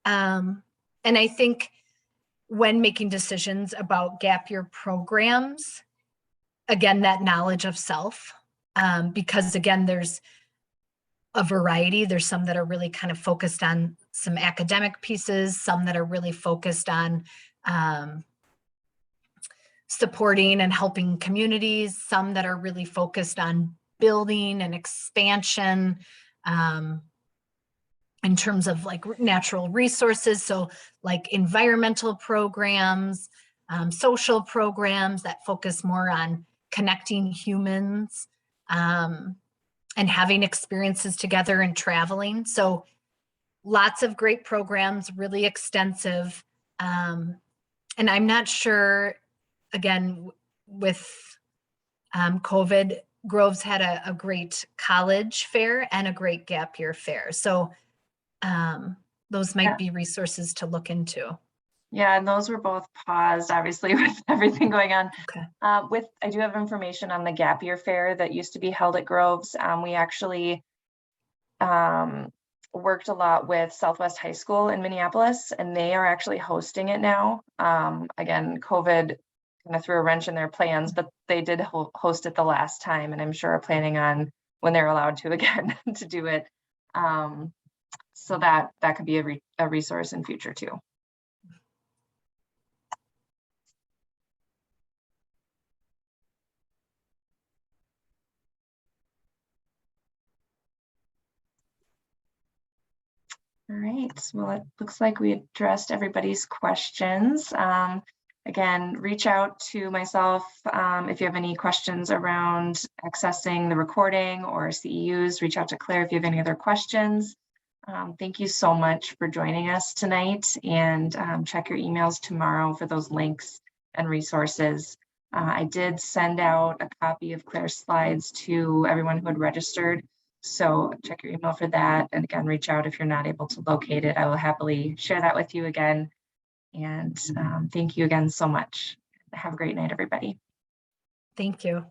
And I think when making decisions about gap year programs, again, that knowledge of self, because again, there's a variety. There's some that are really kind of focused on some academic pieces, some that are really focused on supporting and helping communities, some that are really focused on building and expansion in terms of like natural resources. So like environmental programs, social programs that focus more on connecting humans, and having experiences together and traveling. So lots of great programs, really extensive. And I'm not sure, again, with COVID, Groves had a great college fair and a great gap year fair. So those might be resources to look into. Yeah, and those were both paused, obviously, with everything going on. Okay. I do have information on the gap year fair that used to be held at Groves. We actually worked a lot with Southwest High School in Minneapolis, and they are actually hosting it now. Again, COVID kind of threw a wrench in their plans, but they did host it the last time, and I'm sure are planning on, when they're allowed to again, to do it. So that could be a resource in future too. All right, well, it looks like we addressed everybody's questions. Again, reach out to myself if you have any questions around accessing the recording or CEUs. Reach out to Claire if you have any other questions. Thank you so much for joining us tonight, and check your emails tomorrow for those links and resources. I did send out a copy of Claire's slides to everyone who had registered. So check your email for that. And again, reach out if you're not able to locate it. I will happily share that with you again. And thank you again so much. Have a great night, everybody. Thank you.